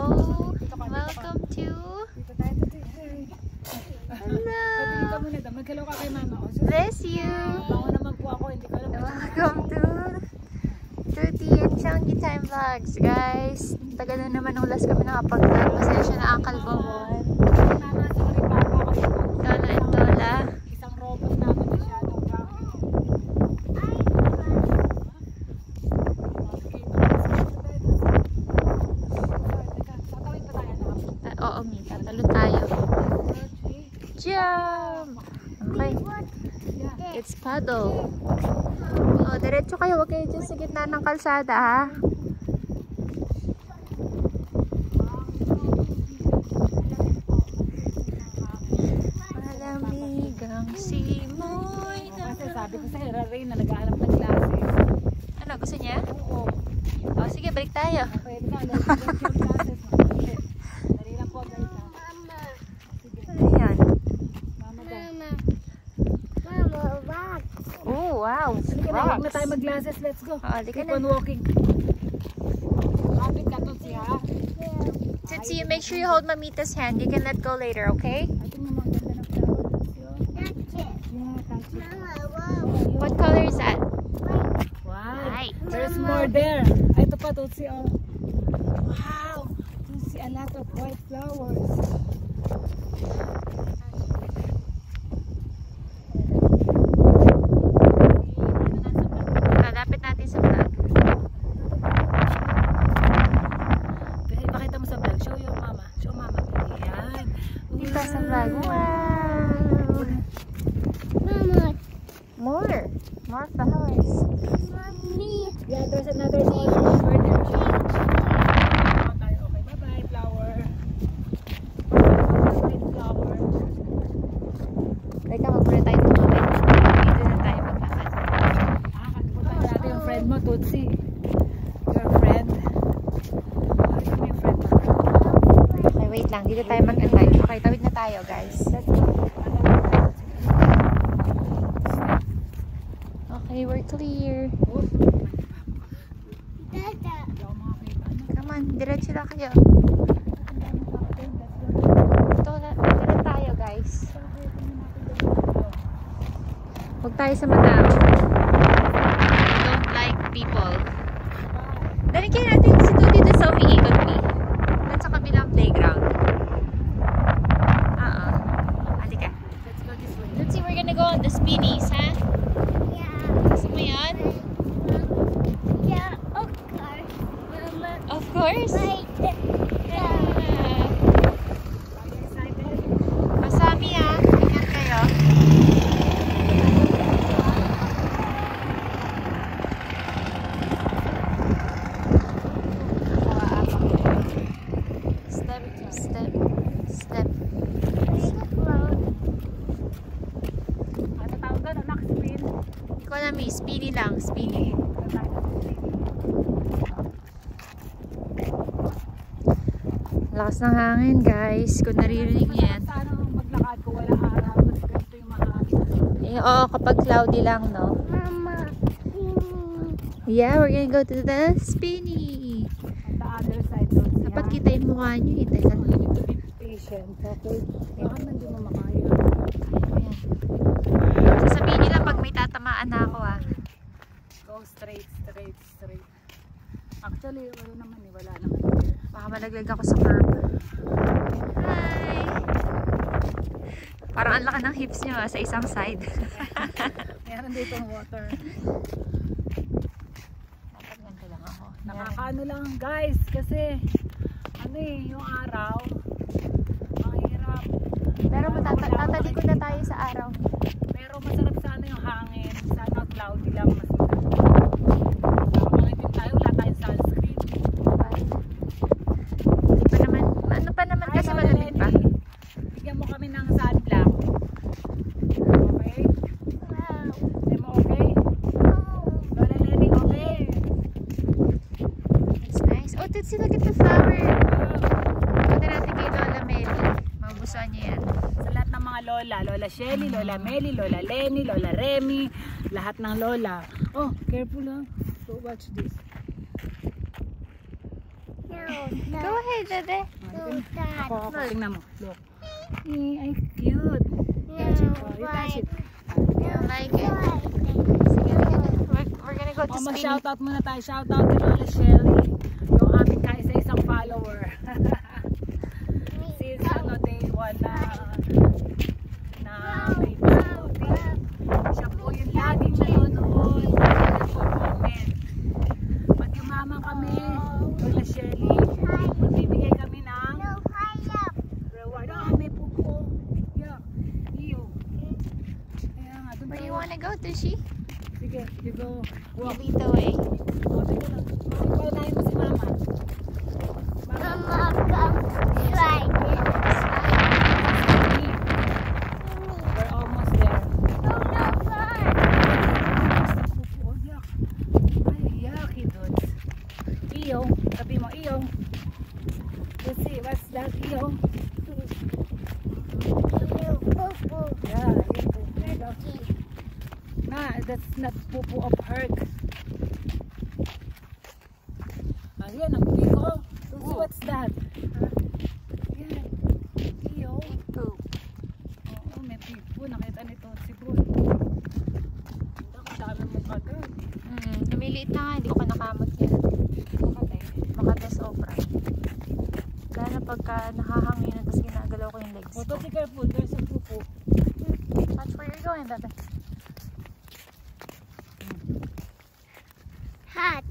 Welcome to... Hello! Bless you! Welcome to Tuti and Changi Time Vlogs, guys. Tagal na naman nung last kami nakapag-vlog. Pasensya na ang kalbawon. Lola and Lola. Isang robot namin masyadong grabe. Oo, Mi. Tatalo tayo. Jump! Okay. It's paddle. Oh, diretso kayo. Huwag kayo dyan sa gitna ng kalsada, ha? Malamigang simoy na... Kasi sabi ko sa Ray na nag-aalap ng glasses. Ano, gusto niya? Oo. Oh, sige, balik tayo. Pwede ka, nag-aalap yung glasses. Dali lang po, guys. Mama. Ano yan? Mama daw. Mama, rock. Oh, wow. Huwag na tayo mag-glasses. Let's go. Oh, di ka Keep na. on walking. Kapit ka to siya. Tutsi, make sure you hold Mamita's hand. You can let go later, okay? I think naman ganda ng flower. That's it. Yeah, touch it. Mama, wow. What color is that? Wow. Right. There's more there. Ay, ito pa, Tutsi. Oh. Wow. Tutsi, a lot of white flowers. Lapit natin sa vlog. Pwede pakita mo sa vlog. Show your mama. Show mama. Ayan. Dito sa vlog. Wow! Mama, More flowers. mommy. Yeah, there's another flower there. Okay, bye-bye, flower. Bye-bye, flower. Teka, mag-muna tayo ng mamay. Dito na tayo maglakad. Punta natin yung friend mo, Tutsi. Your friend. Ano yung friend mo? Okay, wait lang. Dito tayo mag-antay. Okay, tawid na tayo, guys. Let's go. Okay, we're clear. Dada. Come on, diretso lang kayo. Dito tayo, guys. Huwag tayo sa madam. I don't like people. Dali kayo natin si Tuti doon sa umiikot, Mi. Doon sa kabilang playground. Halika. Let's go this way. Let's see, we're gonna go on the spinnies, ha? Yeah. Gusto mo yan? Yeah, of course. Mama, Of course. wait. Yeah. Are you excited? Masami, ha? Ingat kayo. Step, step, step. Ano tawag doon? Anak, spin. Hindi ko alam, eh. Spinny lang. Spinny. Lakas ng hangin, guys. Kung naririnig niyo yan. Sana maglakad ko wala araw. Kasi ganito yung mahangin. Eh, oo, kapag cloudy lang, no? Mama, Yeah, we're gonna go to the spinny. On the other side doon. Dapat kita yung mukha nyo, eh. Teka lang. You need to be patient. Okay? Baka hindi mo makaya. Sasabihin nila pag may tatamaan na ako, ah. Go straight, straight, straight. Actually, wala naman eh. Wala naman. Baka malaglag ako sa curb. Hi! Parang ang laki ng hips nyo, ah, sa isang side. Meron dito water. Dapat ganito lang ako. Nakakaano lang guys. Kasi, ano eh, yung araw. Ang hirap. Pero tatalikod na tayo sa araw. Pero masarap sana yung hangin. Sana cloudy lang. Mas mangitim tayo. Wala tayong sunscreen. Hindi pa naman, ano pa naman kasi malamig pa. Bigyan mo kami ng sunblock. Okay? Hindi mo okay? Lola Lenny, okay? It's nice. Oh, Tutsi, look at the flower. Punta natin kay Lola Meli. Mabusuan niya yan. Sa lahat ng mga lola. Lola Shelly, Lola Meli, Lola Lenny, Lola Remy. Lahat ng lola. Oh, careful lang. So watch this. Yeah. Go ahead, Bebe. Ako, tingnan mo. Look. Ay, cute. Touch it. Oh, you touch it. You like it? We're gonna go to Oh, spin. mag-shoutout muna tayo. Shoutout kay Lola Shelly. Yung ating kaisa-isang follower. Since day 1 na may pag-outing. Siya po yung laging nanonood. Comment. Pag yumaman kami, Lola Shelly, magbibigay kami ng reward. Ah, may pupo. Yeah. Iyo. Kaya nga, doon Where do you tayo. wanna go, Tushi? Sige, you go. You Walk. lead the way. Oh, sige lang. Paunahin mo si Mama. We're almost there. Oh, yuck. Ay, yucky, dudes. Iyo. Sabi mo, iyo. Let's see, what's that, iyo? Yeah, iyo. Nah, that's not pupu of herd. Ayan, ang bigo. Lucy, what's that? Ayan. Iyo. Oo, may pipo. Nakita nito si Bun. Ang dami mo kagad. Lumiliit na nga, hindi ko ka nakamot yan. Makatay. Makata sobra. Lalo na pagka nakahanginan tapos ginagalaw ko yung legs Oh, ko. be careful. There's a pupo. Watch where you're going, Bebe. Hot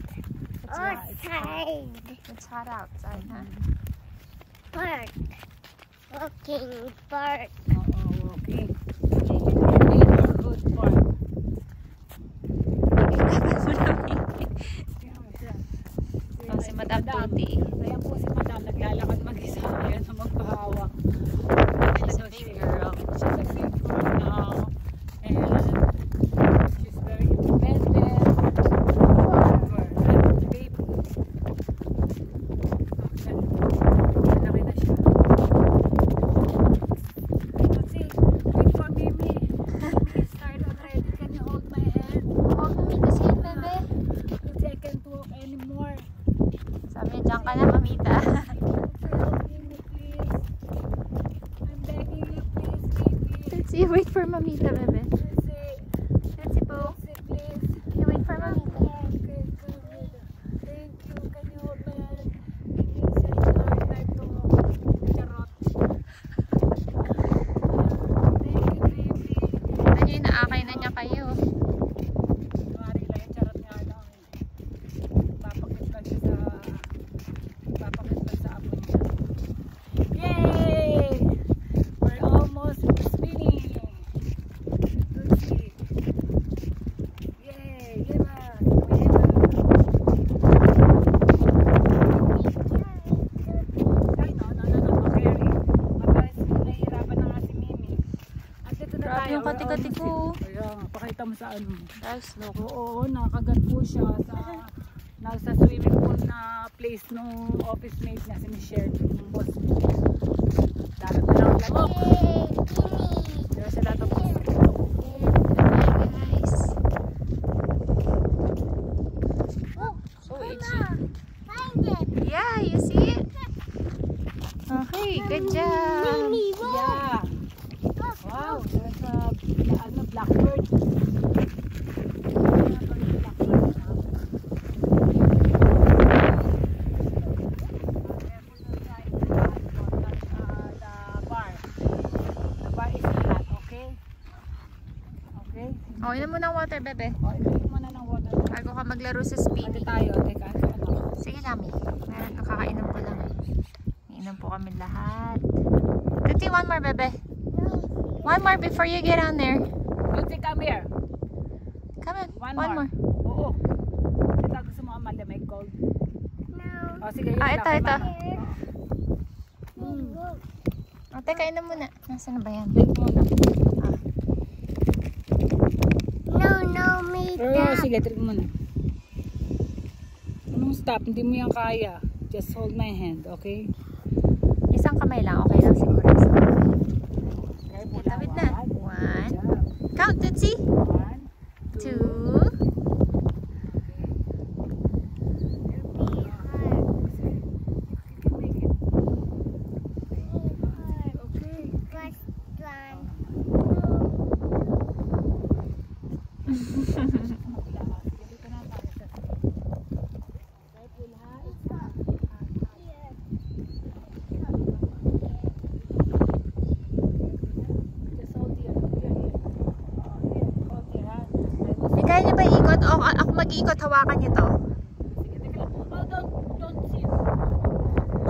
It's hot. outside. It's hot outside, huh? Park. Walking park. Oo, okay. Neighborhood park. Oh, si Madam Tuti. Ayan po si Madam. Naglalakad mag-isa. Ayan na magpahawak. She's a big girl. She's a big girl now. And she's very independent. Baby. Malaki na siya. Kasi, wait for Mimi. Mimi start already. Can you hold my hand? Huwag mo mitas yan, Bebe. Because I can't walk anymore. Sabi niya, dyan ka na, mamita. Mimi, please. I'm begging you, please, Mimi. Let's see, wait for mamita, Bebe. Lucy, Let's see, po. Lucy, please. You wait for mamita. Okay, come here. Thank you. Can you hold my hand? Mimi said it's hard time to charot. Thank you, baby. Ano yun, naakay na niya kayo. Mari lang yung charot nga lang. Papakit lang siya sa apo niya. Yay! We're almost spinning. Lucy. Yay! Leva! Ay, no, Carry. Matalas, nahihirapan na nga si Mimi. Andito na Grabe tayo. yung kati-kati ko. Ayan, pakita mo sa ano. Guys, look. Oo, nakagat po siya sa nasa swimming pool na place nung office mate niya, si Michelle, yung boss niya. Dapat na lang lamok. There's a lot of mosquito. Guys. Oh, so itchy. Find it. Yeah, you see it? Okay, good job. Yeah. Wow, there's a blackbird. Oh, inom mo ng water, Bebe. O, ibigay mo na ng water. Bago ka maglaro sa Ano speedy. tayo? Teka, ano? Sige, Nami. Meron, nakakainom ko lang. Iinom po kami lahat. Tuti, one more, Bebe. One more before you get on there. Lucy, come here. Come on, One one more. Oo. Ito, gusto mo Amalia, may cold. No. O, sige, yun Ah, lang, ito, kay ito. Mama. Oh, teka, inom muna. Nasaan na ba yan? Drink muna. No, me Oh, sige, drink muna. Anong stop? Hindi mo yan kaya. Just hold my hand, okay? Isang kamay lang, okay lang siguro. Okay, Tawid na. One. Count, Tutsi. 1, 2. mag-iikot, hawakan niyo to. Sige, teka lang. Oh, don't sit.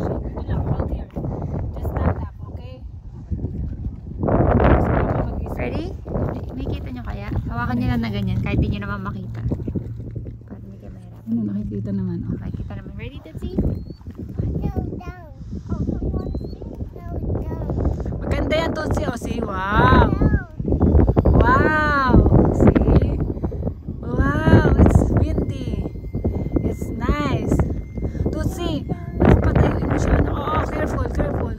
Shake lang, hold here. Just stand up, okay? Ready? May kita nyo kaya? Hawakan nyo lang na ganyan, kahit di nyo naman makita. Para hindi kayo mahirap. Ano, nakikita naman. Oh. Makikita naman. Ready, Tootsie? No, down. Oh, no, you want to stay? No, down. Maganda yan, Tootsie. Oh, see? Wow! Down. Wow! See? Wow! It's windy. It's nice. Tootsie, mas patayuin mo siya. Oh, careful, careful.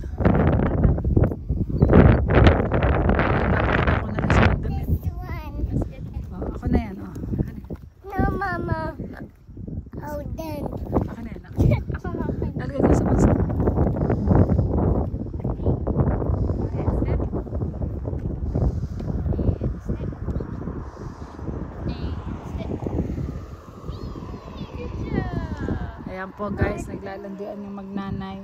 Ako na lang siya ng damit. This one. Oh, ako na yan. Oh. No, Mama. Oh, then. Ako na yan. Ako. Lalagay ko sa bansa. Ayan po guys, naglalandian yung magnanay.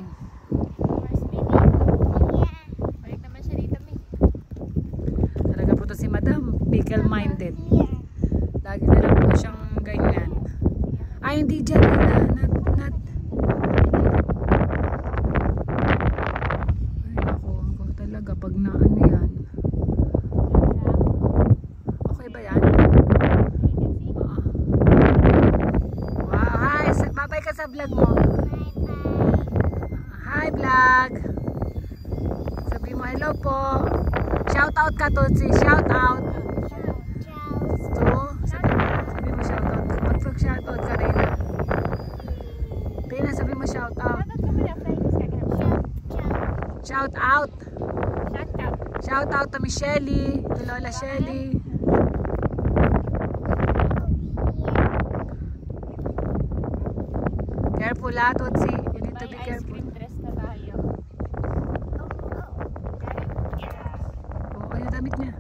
Balik naman siya dito, May. Talaga po to si Madam, pickle-minded. Here. Lagi na lang po siyang ganyan. Ay, hindi dyan. Not. Ay, ako talaga pag naano yan. Okay ba yan? Oo. Wow, hi! Babay ka sa vlog mo. Hi vlog! Sabi mo hello po. Shout out ka, Tootsie. Shout out. Sabi mo shout out. Mag-vlog shout out ka rin. Tina, sabi mo shout out. Shout out. Shout out to Miss Shelly, to Lola Shelly. Careful ha, Tootsie. You need to be careful. Dress na tayo. Oo, yung damit niya.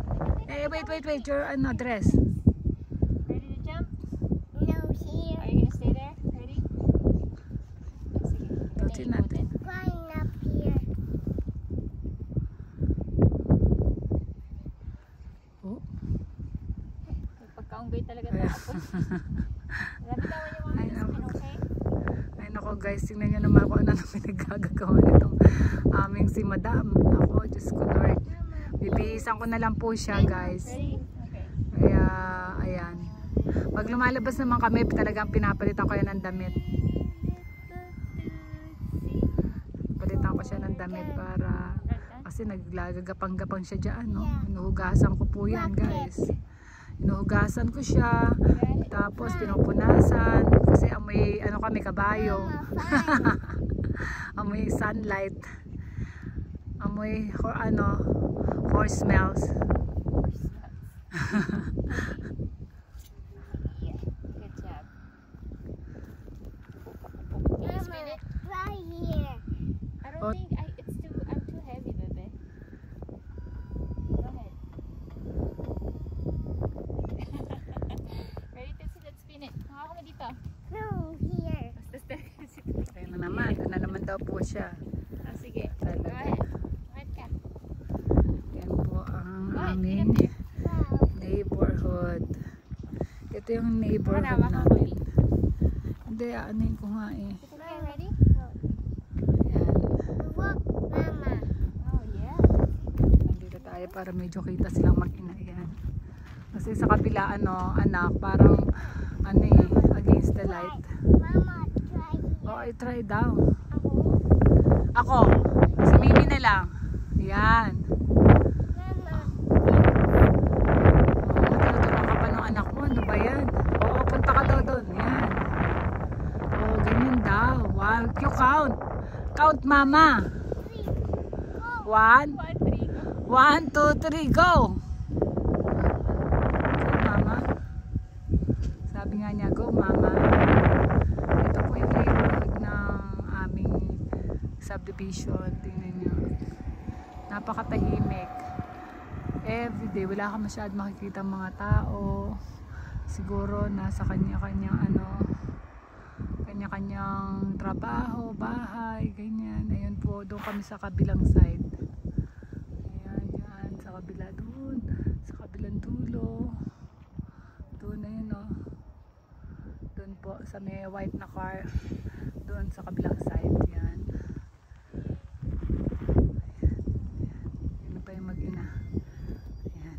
Eh, wait. Your dress. Ready to jump? No, here. Are you gonna stay there? Ready? Sige. Tootsie natin. Climb up here. Oh. Pagkaunggay talaga tapos. Labitawan yung mga Ay, spin, okay? Ay nako guys, tingnan nyo naman kung ano nang pinagagagawa nitong aming si Madam. Ako, Diyos ko Lord. Bibihisan ko na lang po siya guys. Ready? Okay. Kaya, ayan. Pag lumalabas naman kami, talagang pinapalitan ko yan ng damit. Palitan ko siya ng damit para, kasi naglagagapang-gapang siya dyan, no? Inuhugasan ko po yan guys. Inuhugasan ko siya. Tapos pinupunasan. Kasi amoy, ano kami, kabayo. Amoy sunlight. Amoy, horse smells. Good job. Mama, right here. I don't think I'm too heavy, bebe. Go ahead. Ready to see that spin it? Hawak mo dito. No, here. Basta Ayun na naman. Ito na naman daw po siya. Ah, sige. Go Talaga. ahead. Right ka. Yan po ang Go ahead. aming Get up Wow. neighborhood. Ito yung neighborhood Hawak mo, namin. Chloe. Hindi, anuin ko nga eh. there. Okay, ready? Ayan. Walk, Mama. Oh, yeah. Nandito tayo para medyo kita silang mag-ina. Ayan. Kasi sa kabila, anak, parang, against the light. Mama, try here. Oh, I try daw. Ako. Ako, si Mimi na lang. Ayan. Mama. Tinuturuan ka pa ng anak mo. Ano ba yan? Oo, punta ka daw doon. Yan. Oo, ganyan daw. Wow, you count. Count, mama. 1, 1, 2, 3, go. Go, mama. Sabi nga niya, go, mama. Ito po yung neighborhood ng aming subdivision. Tingnan niyo. Napakatahimik. Everyday, wala ka masyadong makikita mga tao. Siguro nasa kanya-kanyang kanya-kanyang trabaho, bahay, ganyan. Ayun po, doon kami sa kabilang side. Ayan, yan, sa kabila doon, sa kabilang dulo. Doon na yun, oh. Doon po sa may white na car. Doon sa kabilang side. Yan. Yan pa yung mag-ina. Yan.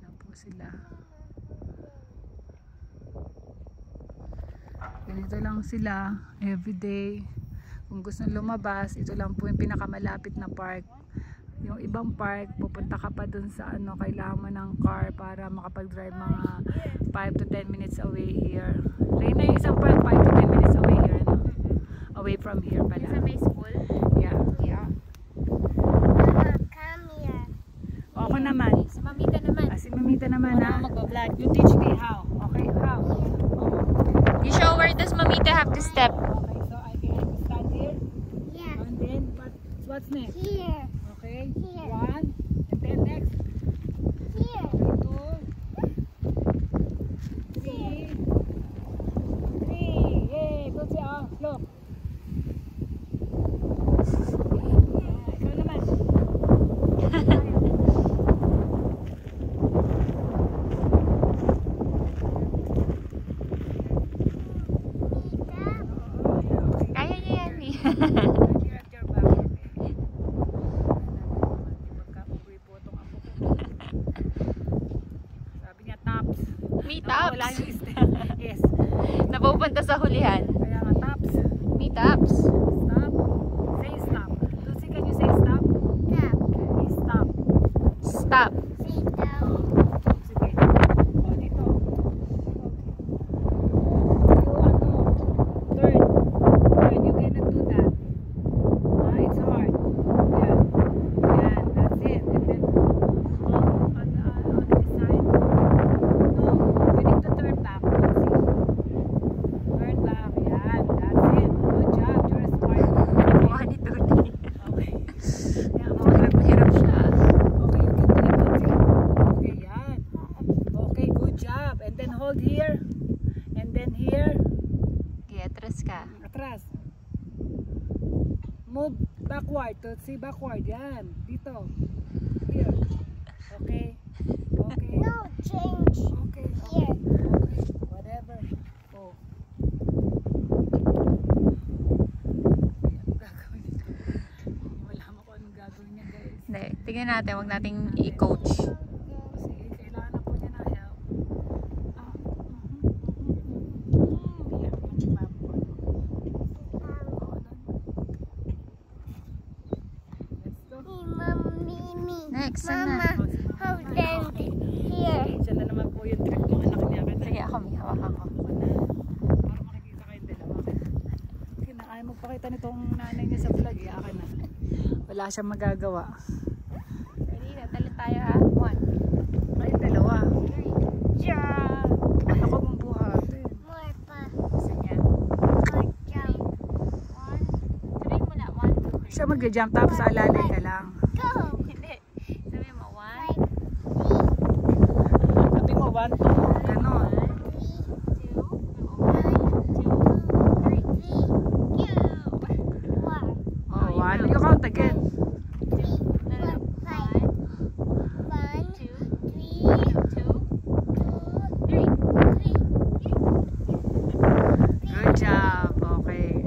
Yan po sila. Ganito lang sila everyday. Kung gusto lumabas, ito lang po yung pinakamalapit na park. Yung ibang park, pupunta ka pa dun sa ano, kailangan mo ng car para makapag-drive mga 5 to 10 minutes away here. Lane na yung isang park, 5 to 10 minutes away here, no? Away from here pala. Sa may school? Yeah. Yeah. Mama, come here. O, ako naman. Si Mamita naman. Si Mamita naman, ha? Ano Mag-vlog. You teach me how. Okay, how? You show where does Mamita have to step. Okay, so I can stand here. Yeah. And then, what's next? Here. Okay, Here. 1. And then next. Here. 2, 3. Yay! Good job. Look. Ikaw naman. Kaya niya yan eh. Sabi niya, tops. Meetups. Wala yung step. Yes. Napupunta sa hulihan. Kaya nga, tops. Meetups. Stop. Say stop. Lucy, can you say stop? Stop. Okay, stop. Stop. Sit down. Sige. O, dito. You, turn. Turn. You cannot do that. It's hard. Yan. Yan. That's it. And then, on this side. No. You need to turn back. Lucy. Turn back. Yan. That's it. Good job. You're smart. Mukha ni Tuti. Okay. Yan. Mahirap siya. Okay, you can do it, Lucy. Okay, yan. Okay, good job. And then hold here. And then here. Kaya atras ka. Atras. Move backward. To see backward. Yan. Dito. Here. Okay. Okay. No, change. Okay. Here. Okay. Whatever. Oh. Ayan, gagawin niya. Wala mo kung anong gagawin niya, guys. Hindi. Tingnan natin. Huwag nating i-coach. Kasi kailangan na po niya na help. Yan, yung map ko. Let's go. Mimi. Next, saan Mama, na? hold them here. Diyan na naman po yung trick ng anak niya. Sige, ako may hawakan ko. Para makikita kayong dalawa. Okay na, ayaw magpakita nitong nanay niya sa vlog. Akin na. Wala siyang magagawa. Ready? Natalit tayo ha. 1. Kayong dalawa. Yeah! Ano ko mong buhatin? More pa. Gusto niya. More jump. 1. Try mo na. 1, 2, 3. Siya mag-jump tapos alalay ka lang. Go. Hindi. Sabi mo, 1. Like Sabi mo, 1, 2. Ganon. 3, 2, 1, 2, 3, go. Oh, 1. You count again. 3, 4, 5. 1, 2, 3, 3. Good job. Okay.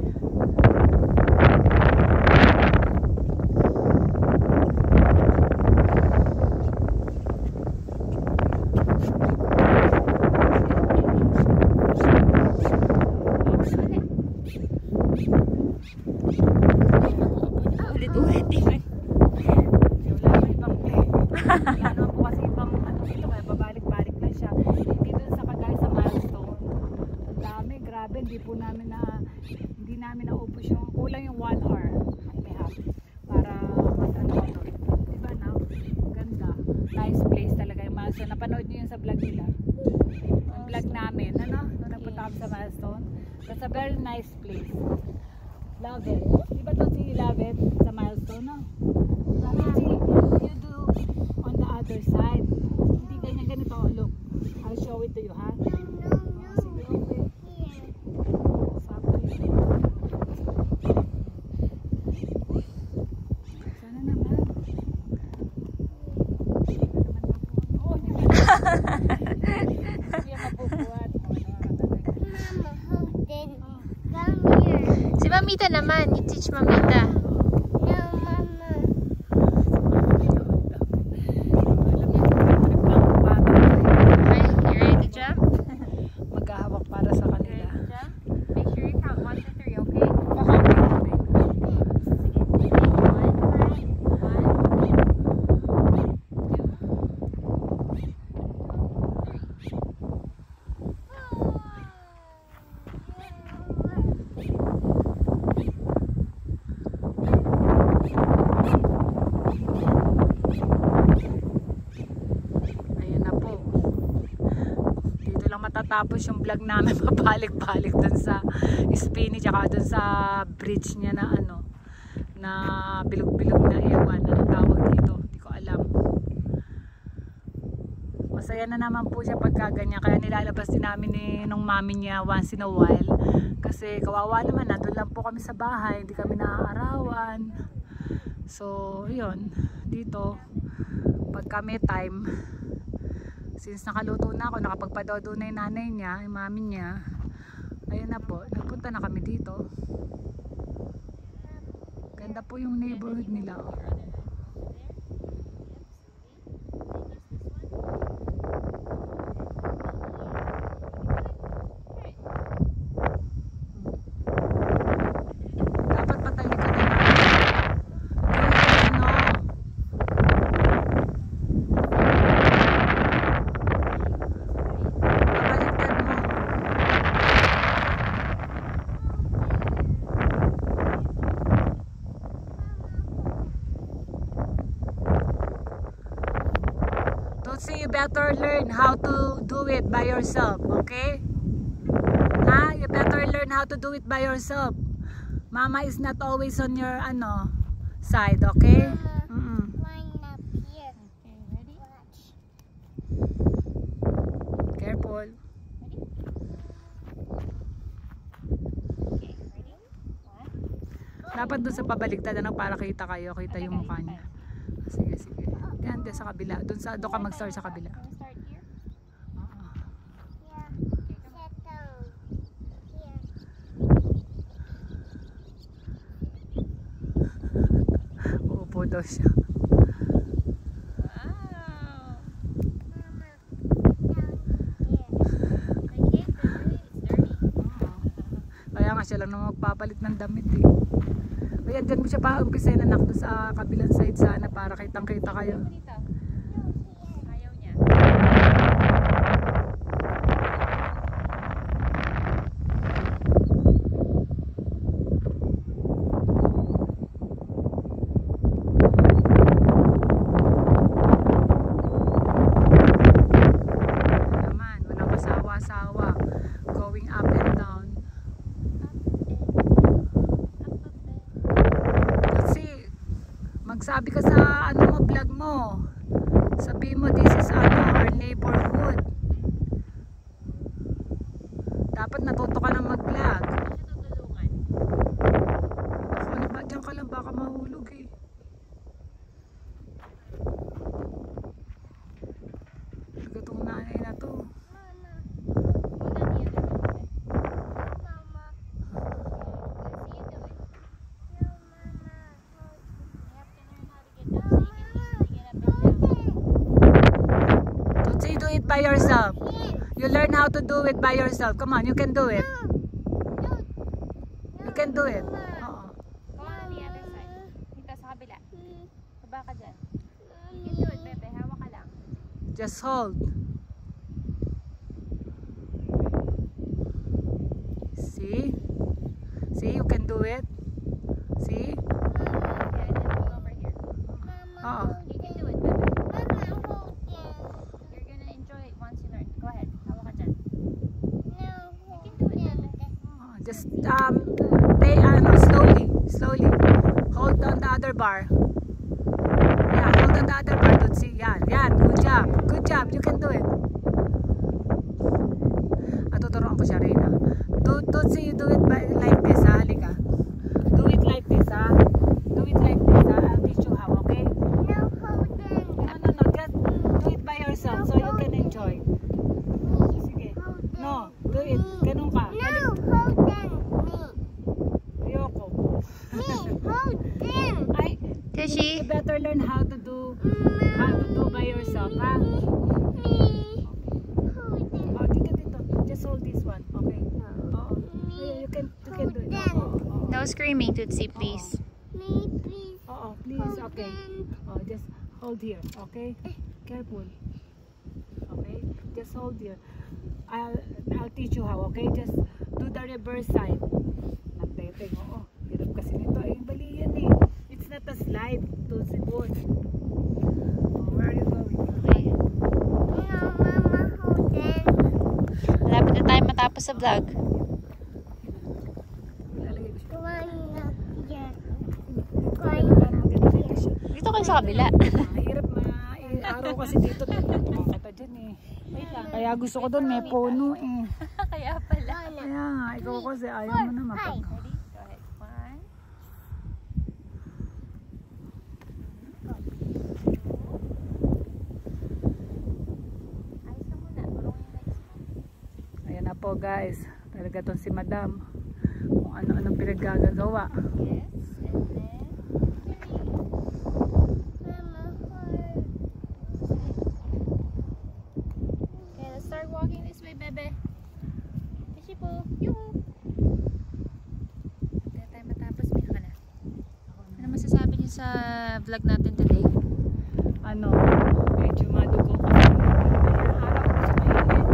Ulit-ulit. Wala na ibang play. Wala naman po kasi ibang ano dito, kaya babalik-balik lang siya. Hindi dun sa kagaya sa milestone. Ang dami, grabe, hindi namin naubos yung, kulang yung 1 hour at may half para mag-ano ito. Diba na? Ganda. Nice place talaga yung milestone. Napanood niyo yun sa vlog nila. Yung vlog namin, ano? Nung nagpunta kami sa milestone. That's a very nice place. Love it. Diba ito si Love it sa milestone, no? Sabi you do on the other side. Hindi ganyan ganito. Look, I'll show it to you, ha? No, no, Sige, okay. here. Sabi. Sana naman. Mamita naman. You teach Mamita. No, Mama. Okay, you ready to jump? Maghahawak para sa kanila. Ready to jump? Make sure you count 1 to 3, okay? Tapos yung vlog namin mabalik-balik dun sa Spinny tsaka dun sa bridge niya na ano na bilog-bilog na ewan na tawag dito, hindi ko alam. Masaya na naman po siya pagka ganyan, kaya nilalabas din namin nung mami niya once in a while kasi kawawa naman, nandun lang po kami sa bahay, hindi kami naaarawan. So yun, dito pagka may time, since nakaluto na ako, nakapagpadodo na yung nanay niya, yung mami niya, ayun na po, nagpunta na kami dito. Ganda po yung neighborhood nila. Dapat patalikod na so you better learn how to do it by yourself, okay? You better learn how to do it by yourself. Mama is not always on your side, okay? Line up here. Okay, ready? Watch. Careful. Okay, ready? 1. Dapat doon sa pabaligtad para kita kayo, kita yung mukha niya. Sige, sige. Yan, doon sa kabila. Doon ka mag-start sa kabila. Can we start here? Yeah. Settle. Here. Uupo daw siya. Wow! Mama. Down here. Okay, it's dirty. Kaya nga siya lang naman magpapalit ng damit eh. Kaya dyan mo siya pa-umpisahin anak doon sa kabilang side sana para kitang-kita kayo. Dito. Ayaw niya. Naman, walang kasawa-sawa. Going up and down. Magsabi ka sa vlog mo. Sabi mo, this is our neighborhood. Dapat natuto ka ng mag-vlog. Tutulungan. Ako na ba? Diyan ka lang, baka mahulog eh. Nagatong nanay na to. Mama. Hold on the other one. Mama. Let's see you do it. No, Mama. You have to learn how to get down so you can easily get up and down. Don't say do it by yourself. Here. You learn how to do it by yourself. Come on, you can do it. No. You can do it. Mama. Oo. Go on the other side. Dito sa kabila. Baba ka dyan. You can do it, bebe. Hawak ka lang. Just hold. See? See, you can do it. See? Okay, and then pull over here. Oo. You can do it, bebe. Mama, hold it. You're gonna enjoy it once you learn. Go ahead. Hawak ka dyan. No, You can do it, bebe. Just slowly. Hold on the other bar. Yeah, hold on the other bar. Don't see. Yan. Good job. Good job. You can do it. Tuturuan ko siya rin. Don't see you do it like this, ha? Halika. Do it like this, ha? Do it like this, ha? I'll teach you how, okay? no, hold it. No. Just do it by yourself so you can enjoy. Sige. No, do it. Ganun ka. No, hold on. Me. Ayoko. one. Okay. Oo. You can do it. Oo. No screaming, Tootsie, please. Me, please. Oo, please. Okay. Oh, just hold here. Okay. Careful. Okay. Just hold here. I'll teach you how. Okay. Just do the reverse side. Nagteteng. Oo. Hirap kasi nito. Eh, bali yan eh. It's not a slide. Tootsie board. Oh, where are you going? Okay. No, Mama, hold it. Malapit na tayo matapos sa vlog. Ilalagay ko siya. Go on, yeah. Para maganda siya. Dito kayo sa kabila. Mahirap araw kasi dito. Nakakata dyan eh. Kaya gusto ko doon may puno eh. Kaya pala. Kaya nga, ikaw kasi ayaw mo na mapag... Ready? Go ahead. One. Ayos ka muna. Marunong yung legs mo. Ayan na po guys. Talaga tong si Madam. Kung ano-anong pinaggagawa. Yes. And then... Mama, hold. Okay, let's start walking this way, bebe. Fishy po. Yoo-hoo. Kaya tayo matapos. Mira ka na. Ano masasabi niyo sa vlog natin today? Ano, medyo madugo ko. Araw ko sa mainit.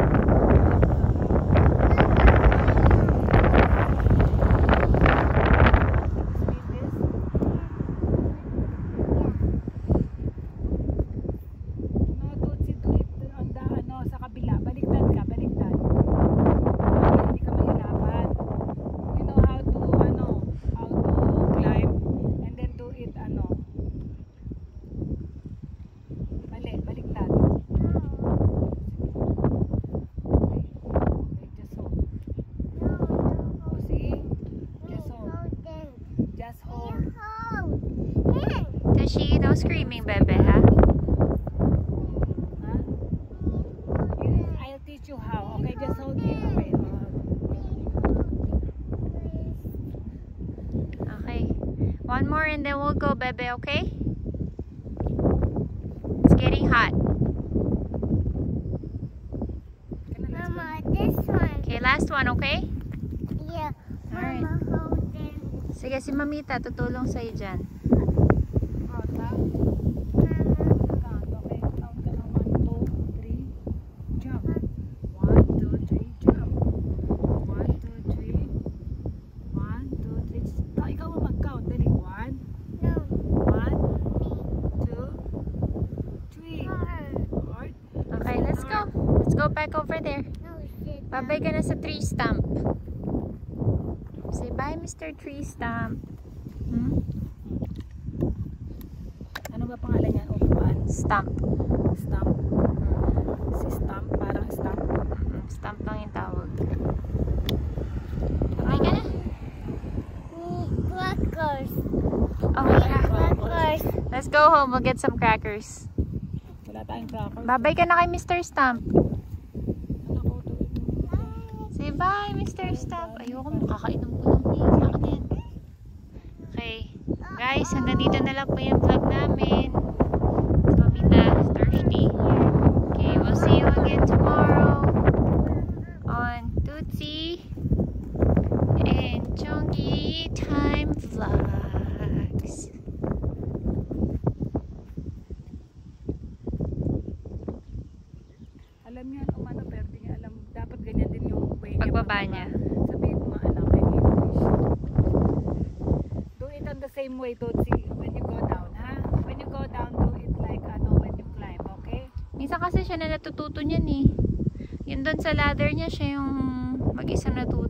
Tushy, no screaming, bebe, ha? I'll teach you how. Okay, just hold it. Okay. Okay. One more and then we'll go, bebe, okay? It's getting hot. Mama, this one. Okay, last one, okay? Yeah. Alright. Mama, hold it. Sige, si Mamita, tutulong sa'yo dyan. Okay, let's go. Let's go back over there. Babay ka na sa tree stump. Say bye, Mr. Tree Stump. Ano ba pangalan niyan? Upuan? Stump. Stump. Si Stump, parang Stump. Stump lang yung tawag. Babay ka na. Crackers. Oh, yeah. Crackers. Let's go home. We'll get some crackers. Wala tayong crackers. Babay ka na kay Mr. Stump. Ano ko to? Say bye, Mr. Stump. Ayoko, makakainom ko lang eh. Sa akin yan. Okay. Guys, hanggang dito na lang po yung vlog namin. Si Mamita is thirsty. Okay, we'll see you again tomorrow on Tootsie and Chongi Time Vlogs. Alam niya, umano, pero di niya alam. Dapat ganyan din yung way niya. Pagbaba niya. Sabihin mo, anak, in English. Do it on the same way, Tootsie, when you go down, ha? When you go down, do it like, when you climb, okay? Minsan kasi siya na natututo niyan eh. Yun doon sa ladder niya, siya yung mag-isa natuto.